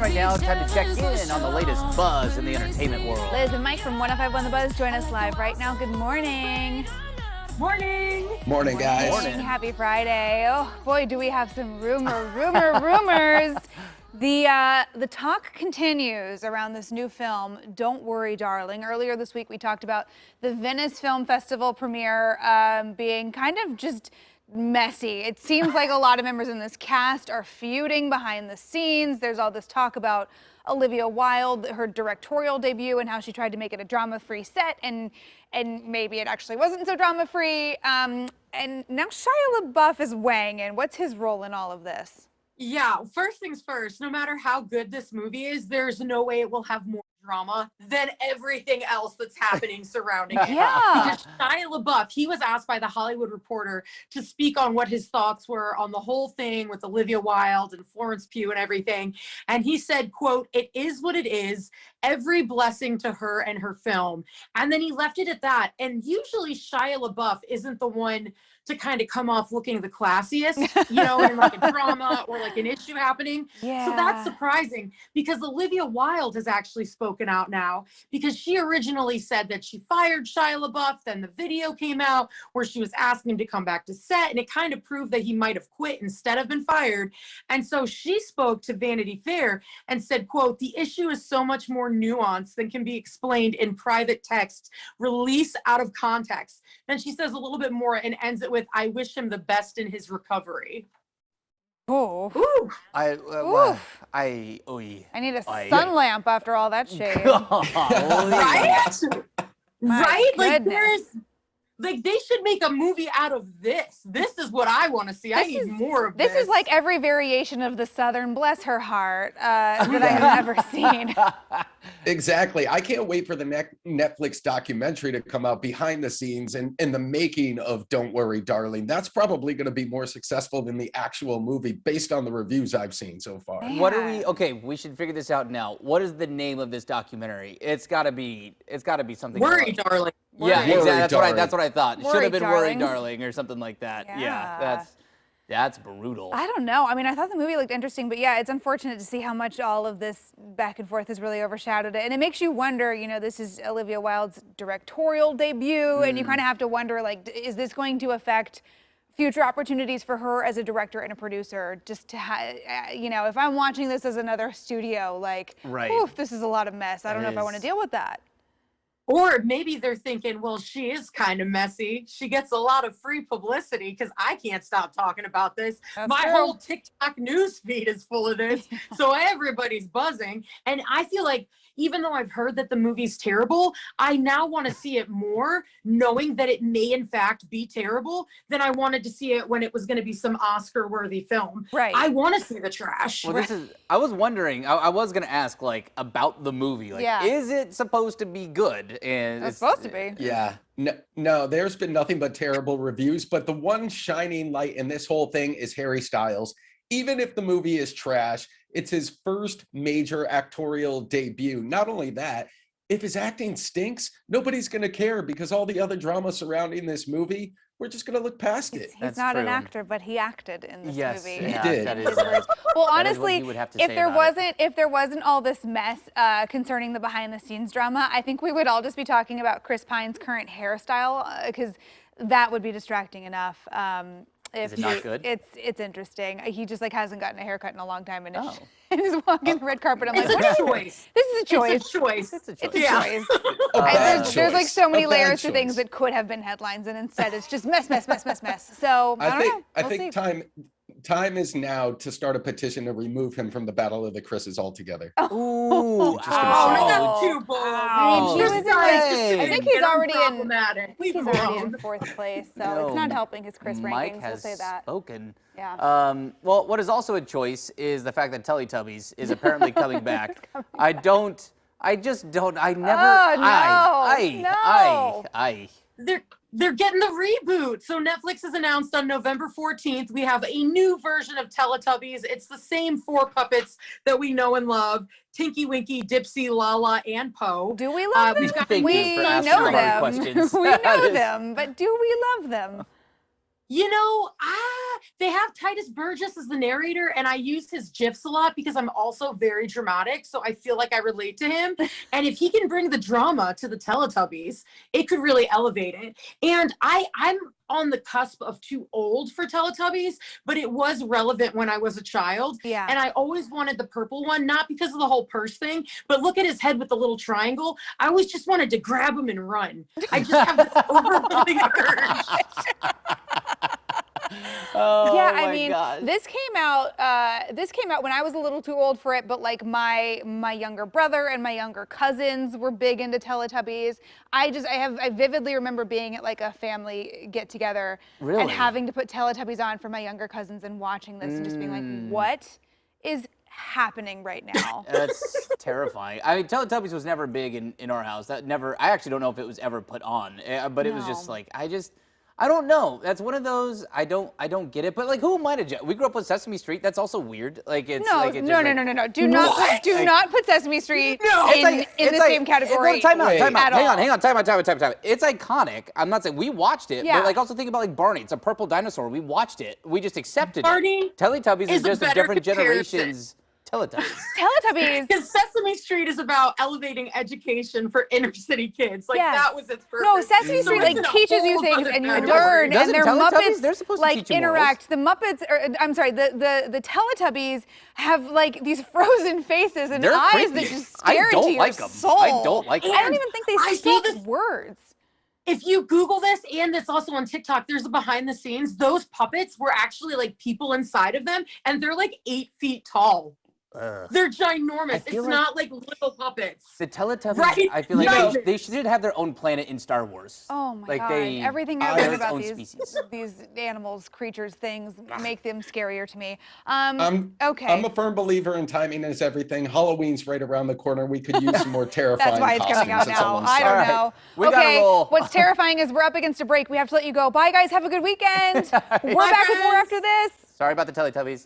right now. Time to check in on the latest buzz in the entertainment world. Liz and Mike from 105.1 The Buzz join us live right now. Good morning. Morning. Morning, guys. Morning. Happy Friday. Oh boy, do we have some rumors. The talk continues around this new film, Don't Worry, Darling. Earlier this week, we talked about the Venice Film Festival premiere being kind of just messy. It seems like a lot of members in this cast are feuding behind the scenes. There's all this talk about Olivia Wilde, her directorial debut, and how she tried to make it a drama-free set, and maybe it actually wasn't so drama-free. And now Shia LaBeouf is weighing in. What's his role in all of this? Yeah, first things first, no matter how good this movie is, there's no way it will have more drama than everything else that's happening surrounding it. Yeah. Because Shia LaBeouf, he was asked by The Hollywood Reporter to speak on what his thoughts were on the whole thing with Olivia Wilde and Florence Pugh and everything. And he said, quote, "It is what it is. Every blessing to her and her film." And then he left it at that. And usually Shia LaBeouf isn't the one to kind of come off looking the classiest, you know, in like a drama or like an issue happening. Yeah. So that's surprising because Olivia Wilde has actually spoken out now because she originally said that she fired Shia LaBeouf. Then the video came out where she was asking him to come back to set, and it kind of proved that he might have quit instead of been fired. And so she spoke to Vanity Fair and said, quote, "The issue is so much more nuanced than can be explained in private text, release out of context." Then she says a little bit more and ends it with, "I wish him the best in his recovery." Oh. Ooh. I need a sun lamp after all that shade. Right? Right? Like goodness. they should make a movie out of this. This is what I want to see. I need more of this. This is like every variation of the Southern Bless Her Heart that I've ever seen. Exactly. I can't wait for the Netflix documentary to come out behind the scenes and in the making of Don't Worry, Darling. That's probably going to be more successful than the actual movie based on the reviews I've seen so far. Man. What are we? Okay, we should figure this out now. What is the name of this documentary? It's got to be something. Worry, Darling. Yeah, Worry, exactly. That's what I thought. It should have been Worry, Darlings. Darling, or something like that. Yeah, that's brutal. I don't know. I mean, I thought the movie looked interesting, but yeah, it's unfortunate to see how much all of this back and forth has really overshadowed it. And it makes you wonder, you know, this is Olivia Wilde's directorial debut, and you kind of have to wonder, like, is this going to affect future opportunities for her as a director and a producer? Just to you know, if I'm watching this as another studio, like, oof, this is a lot of mess. I don't know if I want to deal with that. Or maybe they're thinking, well, she is kind of messy. She gets a lot of free publicity because I can't stop talking about this. My whole TikTok news feed is full of this. So everybody's buzzing. And I feel like even though I've heard that the movie's terrible, I now want to see it more, knowing that it may in fact be terrible, than I wanted to see it when it was going to be some Oscar-worthy film. Right. I want to see the trash. Well, I was wondering, I was going to ask, like, about the movie. Like, is it supposed to be good? And it's supposed to be. Yeah. No, there's been nothing but terrible reviews, but the one shining light in this whole thing is Harry Styles. Even if the movie is trash, it's his first major actorial debut. Not only that, if his acting stinks, nobody's going to care because all the other drama surrounding this movie, we're just going to look past it. He's not an actor, but he acted in this movie. He did. That is, well, honestly, if there wasn't all this mess concerning the behind-the-scenes drama, I think we would all just be talking about Chris Pine's current hairstyle because that would be distracting enough. Is it not good? It's interesting. He just like hasn't gotten a haircut in a long time, and he's walking the red carpet. I'm like, it's a choice. This is a choice. It's a choice. It's a choice. There's like so many layers to things that could have been headlines, and instead it's just mess. So I don't know. I think time is now to start a petition to remove him from the Battle of the Chris's altogether. Oh, that's too bold. I think he's already in fourth place, so it's not helping his Chris rankings. Mike has we'll say that. spoken. Yeah. Well, what is also a choice is the fact that Teletubbies is apparently coming back. I never. They're getting the reboot. So Netflix has announced on November 14th, we have a new version of Teletubbies. It's the same four puppets that we know and love. Tinky Winky, Dipsy, Lala, and Po. Do we love them? We know them. We know them, but do we love them? You know, they have Titus Burgess as the narrator, and I use his GIFs a lot because I'm also very dramatic, so I feel like I relate to him. And if he can bring the drama to the Teletubbies, it could really elevate it. And I'm on the cusp of too old for Teletubbies, but it was relevant when I was a child. Yeah. And I always wanted the purple one, not because of the whole purse thing, but look at his head with the little triangle. I always just wanted to grab him and run. I just have this overwhelming urge. Oh, yeah, I my mean, gosh. this came out when I was a little too old for it, but like my younger brother and my younger cousins were big into Teletubbies. I vividly remember being at like a family get together and having to put Teletubbies on for my younger cousins and watching this and just being like, what is happening right now? That's terrifying. I mean, Teletubbies was never big in our house. I actually don't know if it was ever put on, but it was just like, I don't know. That's one of those, I don't get it. But like, who am I to judge? We grew up with Sesame Street. That's also weird. Like, it's no. Do not put Sesame Street in the same category. Time out. Hang on. Time out. It's iconic. I'm not saying we watched it, but like, also think about like Barney. It's a purple dinosaur. We watched it. We just accepted it. Teletubbies is just a different generation's Teletubbies. Teletubbies. Because Sesame Street is about elevating education for inner city kids. Like that was its purpose. No, Sesame Street like teaches you things and you learn, and their Muppets they're supposed like to teach you interact. The Muppets, I'm sorry, the Teletubbies have like these frozen faces and eyes creepy. that just stare into your soul. I don't like them. I don't even think they speak words. If you Google this, and it's also on TikTok, there's a behind the scenes. Those puppets were actually like people inside of them, and they're like 8 feet tall. They're ginormous. It's not like little puppets. The Teletubbies, right? I feel like they should have their own planet in Star Wars. Oh my like God. Everything I read about these animals, creatures, things make them scarier to me. Okay. I'm a firm believer in timing is everything. Halloween's right around the corner. We could use some more terrifying That's why it's coming out now. I don't know. We gotta roll. What's terrifying is we're up against a break. We have to let you go. Bye, guys. Have a good weekend. We're back with more after this. Sorry about the Teletubbies.